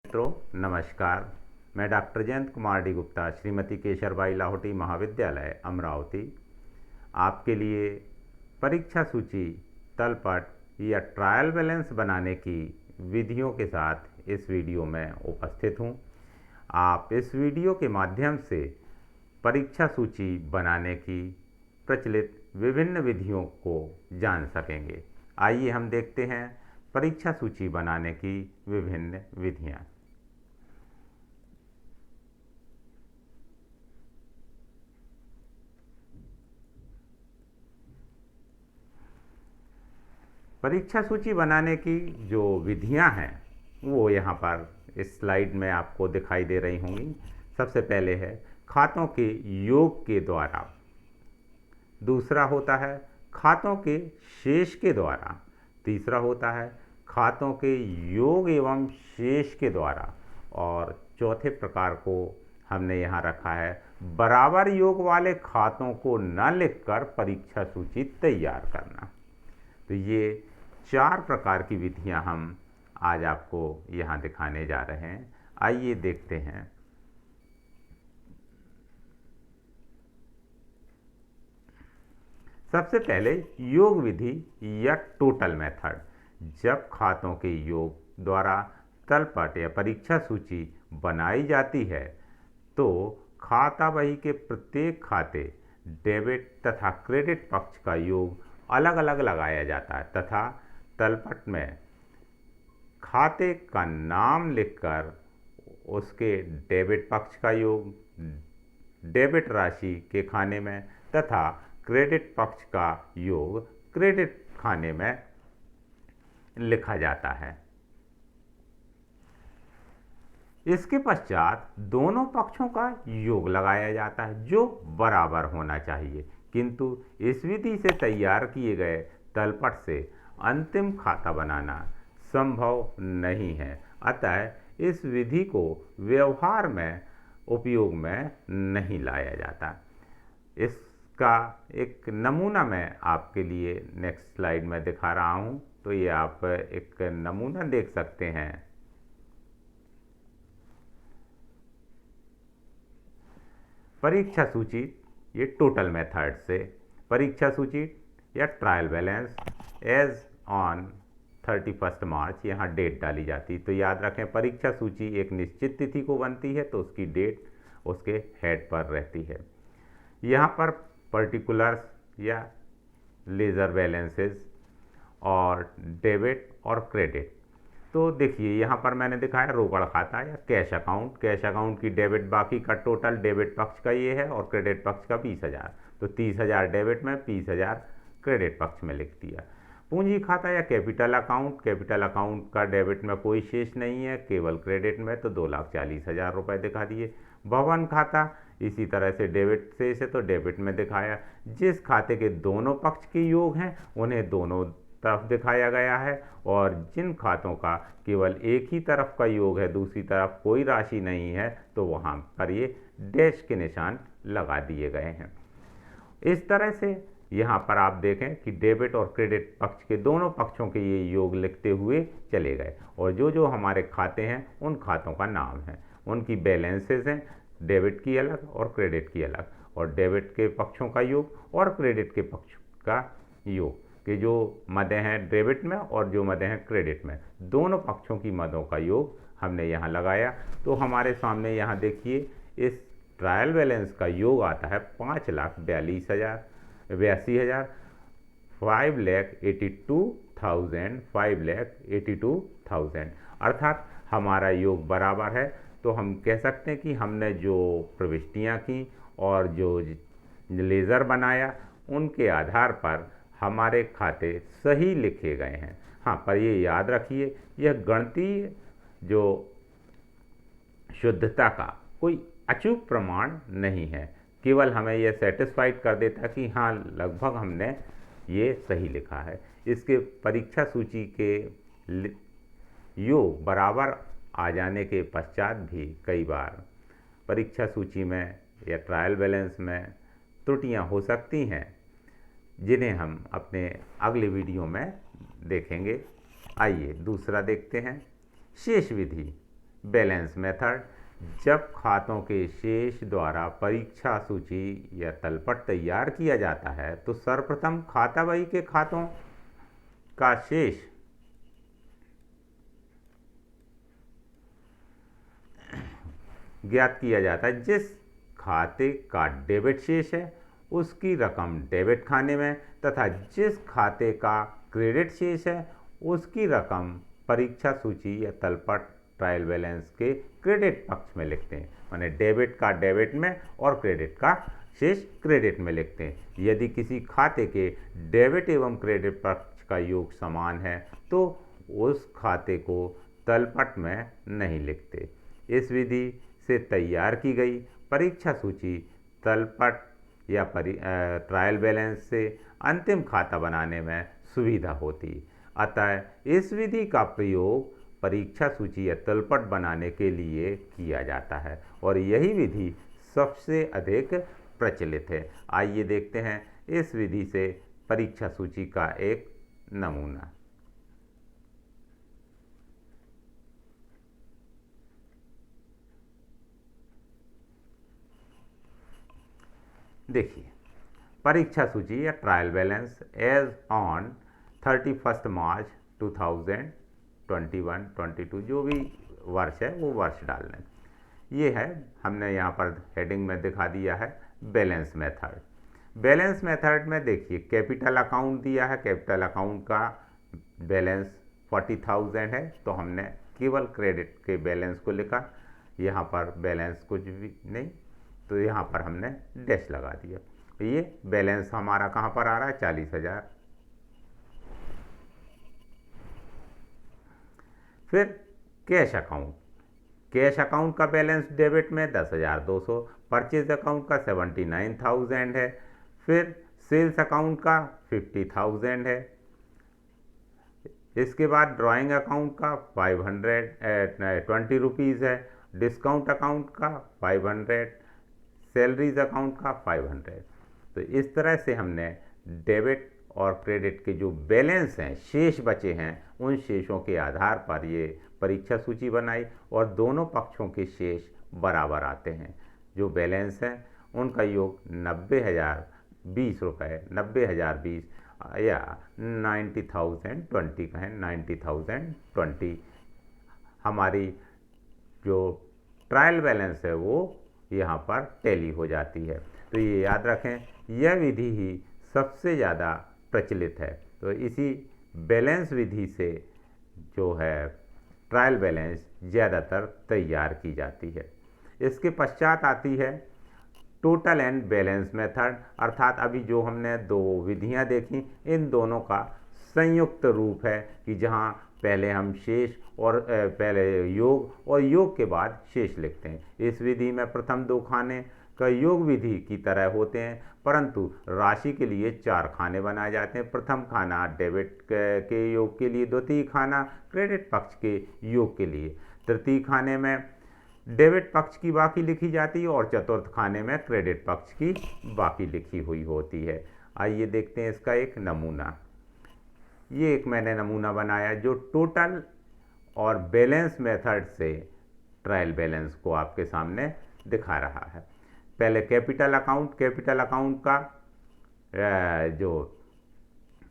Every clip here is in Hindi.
मित्रों नमस्कार। मैं डॉक्टर जयंत कुमार डी गुप्ता, श्रीमती केशरबाई लाहौटी महाविद्यालय अमरावती, आपके लिए परीक्षा सूची, तलपट या ट्रायल बैलेंस बनाने की विधियों के साथ इस वीडियो में उपस्थित हूँ। आप इस वीडियो के माध्यम से परीक्षा सूची बनाने की प्रचलित विभिन्न विधियों को जान सकेंगे। आइए हम देखते हैं परीक्षा सूची बनाने की विभिन्न विधियाँ। परीक्षा सूची बनाने की जो विधियां हैं वो यहाँ पर इस स्लाइड में आपको दिखाई दे रही होंगी। सबसे पहले है खातों के योग के द्वारा, दूसरा होता है खातों के शेष के द्वारा, तीसरा होता है खातों के योग एवं शेष के द्वारा, और चौथे प्रकार को हमने यहाँ रखा है बराबर योग वाले खातों को न लिखकर परीक्षा सूची तैयार करना। तो ये 4 प्रकार की विधियां हम आज आपको यहाँ दिखाने जा रहे हैं। आइए देखते हैं। सबसे पहले योग विधि या टोटल मेथड। जब खातों के योग द्वारा तलपट या परीक्षा सूची बनाई जाती है तो खाता बही के प्रत्येक खाते, डेबिट तथा क्रेडिट पक्ष का योग अलग अलग लगाया जाता है तथा तलपट में खाते का नाम लिखकर उसके डेबिट पक्ष का योग डेबिट राशि के खाने में तथा क्रेडिट पक्ष का योग क्रेडिट खाने में लिखा जाता है। इसके पश्चात दोनों पक्षों का योग लगाया जाता है जो बराबर होना चाहिए, किंतु इस विधि से तैयार किए गए तलपट से अंतिम खाता बनाना संभव नहीं है। अतः इस विधि को व्यवहार में उपयोग में नहीं लाया जाता। इसका एक नमूना मैं आपके लिए नेक्स्ट स्लाइड में दिखा रहा हूँ, तो ये आप एक नमूना देख सकते हैं। परीक्षा सूची ये टोटल मेथड से परीक्षा सूची या ट्रायल बैलेंस एज ऑन 31 मार्च यहाँ डेट डाली जाती। तो याद रखें परीक्षा सूची एक निश्चित तिथि को बनती है तो उसकी डेट उसके हेड पर रहती है। यहाँ पर पर्टिकुलर्स या लेज़र बैलेंसेस और डेबिट और क्रेडिट। तो देखिए यहाँ पर मैंने दिखाया रोकड़ खाता या कैश अकाउंट। कैश अकाउंट की डेबिट बाकी का टोटल डेबिट पक्ष का ये है और क्रेडिट पक्ष का 20,000। तो 30,000 डेबिट में 20,000 क्रेडिट पक्ष में लिख दिया। पूंजी खाता या कैपिटल अकाउंट। कैपिटल अकाउंट का डेबिट में कोई शेष नहीं है, केवल क्रेडिट में, तो 2,40,000 रुपये दिखा दिए। भवन खाता इसी तरह से डेबिट से तो डेबिट में दिखाया। जिस खाते के दोनों पक्ष के योग हैं उन्हें दोनों तरफ दिखाया गया है, और जिन खातों का केवल एक ही तरफ का योग है, दूसरी तरफ कोई राशि नहीं है, तो वहाँ पर ये डैश के निशान लगा दिए गए हैं। इस तरह से यहाँ पर आप देखें कि डेबिट और क्रेडिट पक्ष के दोनों पक्षों के ये योग लिखते हुए चले गए, और जो जो हमारे खाते हैं उन खातों का नाम है, उनकी बैलेंसेस हैं, डेबिट की अलग और क्रेडिट की अलग, और डेबिट के पक्षों का योग और क्रेडिट के पक्ष का योग कि जो मदें हैं डेबिट में और जो मदें हैं क्रेडिट में, दोनों पक्षों की मदों का योग हमने यहाँ लगाया। तो हमारे सामने यहाँ देखिए इस ट्रायल बैलेंस का योग आता है 5,42,000 5,82,000 अर्थात हमारा योग बराबर है। तो हम कह सकते हैं कि हमने जो प्रविष्टियाँ की और जो लेज़र बनाया उनके आधार पर हमारे खाते सही लिखे गए हैं। हाँ, पर ये याद रखिए यह गणितीय जो शुद्धता का कोई अचूक प्रमाण नहीं है, केवल हमें यह सेटिस्फाइड कर देता कि हाँ लगभग हमने ये सही लिखा है। इसके परीक्षा सूची के योग बराबर आ जाने के पश्चात भी कई बार परीक्षा सूची में या ट्रायल बैलेंस में त्रुटियां हो सकती हैं, जिन्हें हम अपने अगले वीडियो में देखेंगे। आइए दूसरा देखते हैं शेष विधि बैलेंस मेथड, जब खातों के शेष द्वारा परीक्षा सूची या तलपट तैयार किया जाता है तो सर्वप्रथम खाता बही के खातों का शेष ज्ञात किया जाता है। जिस खाते का डेबिट शेष है उसकी रकम डेबिट खाने में तथा जिस खाते का क्रेडिट शेष है उसकी रकम परीक्षा सूची या तलपट ट्रायल बैलेंस के क्रेडिट पक्ष में लिखते हैं। माने डेबिट का डेबिट में और क्रेडिट का शेष क्रेडिट में लिखते हैं। यदि किसी खाते के डेबिट एवं क्रेडिट पक्ष का योग समान है तो उस खाते को तलपट में नहीं लिखते। इस विधि से तैयार की गई परीक्षा सूची तलपट या ट्रायल बैलेंस से अंतिम खाता बनाने में सुविधा होती। अतः इस विधि का प्रयोग परीक्षा सूची या तलपट बनाने के लिए किया जाता है और यही विधि सबसे अधिक प्रचलित है। आइए देखते हैं इस विधि से परीक्षा सूची का एक नमूना। देखिए, परीक्षा सूची या ट्रायल बैलेंस एज ऑन 31 मार्च 2021, 22 जो भी वर्ष है वो वर्ष डालना। ये है, हमने यहाँ पर हेडिंग में दिखा दिया है बैलेंस मेथड। बैलेंस मेथड में देखिए कैपिटल अकाउंट दिया है, कैपिटल अकाउंट का बैलेंस 40,000 है तो हमने केवल क्रेडिट के बैलेंस को लिखा। यहाँ पर बैलेंस कुछ भी नहीं तो यहाँ पर हमने डैश लगा दिया। ये बैलेंस हमारा कहाँ पर आ रहा है, 40,000। फिर कैश अकाउंट, कैश अकाउंट का बैलेंस डेबिट में 10,200, परचेज अकाउंट का 79,000 है। फिर सेल्स अकाउंट का 50,000 है। इसके बाद ड्राइंग अकाउंट का 520 रुपीज़ है। डिस्काउंट अकाउंट का 500, सैलरीज अकाउंट का 500। तो इस तरह से हमने डेबिट और क्रेडिट के जो बैलेंस हैं, शेष बचे हैं, उन शेषों के आधार पर ये परीक्षा सूची बनाई और दोनों पक्षों के शेष बराबर आते हैं। जो बैलेंस हैं उनका योग 90,020 रुपये, 90,020 या 90,020 कहें, 90,020 हमारी जो ट्रायल बैलेंस है वो यहाँ पर टैली हो जाती है। तो ये याद रखें, यह विधि ही सबसे ज़्यादा प्रचलित है। तो इसी बैलेंस विधि से जो है ट्रायल बैलेंस ज़्यादातर तैयार की जाती है। इसके पश्चात आती है टोटल एंड बैलेंस मेथड, अर्थात अभी जो हमने दो विधियां देखी इन दोनों का संयुक्त रूप है कि जहां पहले हम शेष और पहले योग और योग के बाद शेष लिखते हैं। इस विधि में प्रथम दो खाने का योग विधि की तरह होते हैं, परंतु राशि के लिए 4 खाने बनाए जाते हैं। प्रथम खाना डेबिट के योग के लिए, द्वितीय खाना क्रेडिट पक्ष के योग के लिए, तृतीय खाने में डेबिट पक्ष की बाकी लिखी जाती है और चतुर्थ खाने में क्रेडिट पक्ष की बाकी लिखी हुई होती है। आइए देखते हैं इसका एक नमूना। ये एक मैंने नमूना बनाया जो टोटल और बैलेंस मेथड से ट्रायल बैलेंस को आपके सामने दिखा रहा है। पहले कैपिटल अकाउंट, कैपिटल अकाउंट का जो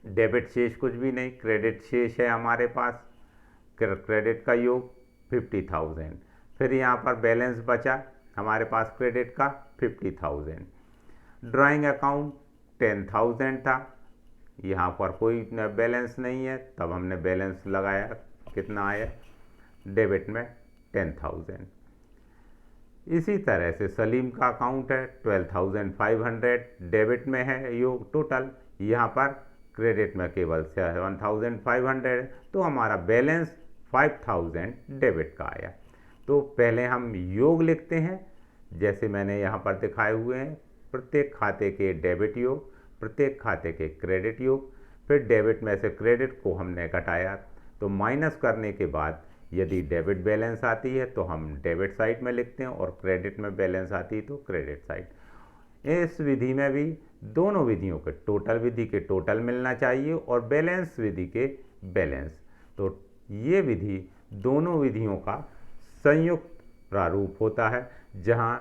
डेबिट शेष कुछ भी नहीं, क्रेडिट शेष है हमारे पास, क्रेडिट का योग 50,000। फिर यहाँ पर बैलेंस बचा हमारे पास क्रेडिट का 50,000। ड्राइंग अकाउंट 10,000 था, यहाँ पर कोई बैलेंस नहीं है, तब हमने बैलेंस लगाया, कितना आया, डेबिट में 10,000। इसी तरह से सलीम का अकाउंट है 12,500, डेबिट में है योग टोटल, यहाँ पर क्रेडिट में केवल 7,500, तो हमारा बैलेंस 5,000 डेबिट का आया। तो पहले हम योग लिखते हैं जैसे मैंने यहाँ पर दिखाए हुए हैं, प्रत्येक खाते के डेबिट योग, प्रत्येक खाते के क्रेडिट योग। फिर डेबिट में से क्रेडिट को हमने घटाया तो माइनस करने के बाद यदि डेबिट बैलेंस आती है तो हम डेबिट साइड में लिखते हैं और क्रेडिट में बैलेंस आती है तो क्रेडिट साइड। इस विधि में भी दोनों विधियों के टोटल विधि के टोटल मिलना चाहिए और बैलेंस विधि के बैलेंस। तो ये विधि दोनों विधियों का संयुक्त प्रारूप होता है, जहां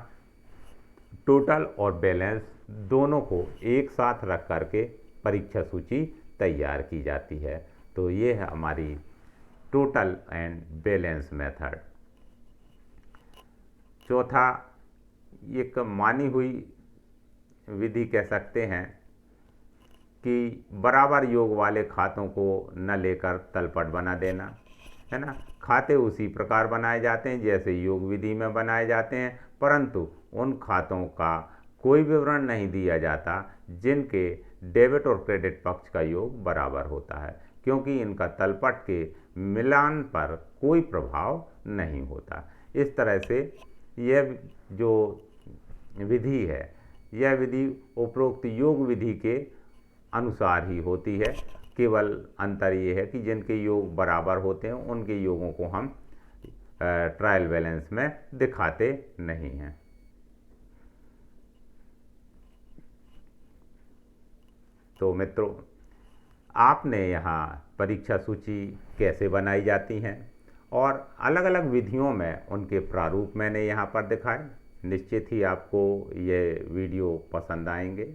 टोटल और बैलेंस दोनों को एक साथ रख करके परीक्षा सूची तैयार की जाती है। तो ये है हमारी टोटल एंड बैलेंस मेथड। चौथा, एक मानी हुई विधि कह सकते हैं कि बराबर योग वाले खातों को न लेकर तलपट बना देना, है ना। खाते उसी प्रकार बनाए जाते हैं जैसे योग विधि में बनाए जाते हैं, परंतु उन खातों का कोई विवरण नहीं दिया जाता जिनके डेबिट और क्रेडिट पक्ष का योग बराबर होता है, क्योंकि इनका तलपट के मिलान पर कोई प्रभाव नहीं होता। इस तरह से यह जो विधि है, यह विधि उपरोक्त योग विधि के अनुसार ही होती है। केवल अंतर ये है कि जिनके योग बराबर होते हैं उनके योगों को हम ट्रायल बैलेंस में दिखाते नहीं हैं। तो मित्रों, आपने यहाँ परीक्षा सूची कैसे बनाई जाती हैं और अलग अलग विधियों में उनके प्रारूप मैंने यहाँ पर दिखाए। निश्चित ही आपको ये वीडियो पसंद आएंगे।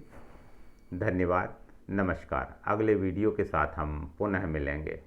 धन्यवाद, नमस्कार। अगले वीडियो के साथ हम पुनः मिलेंगे।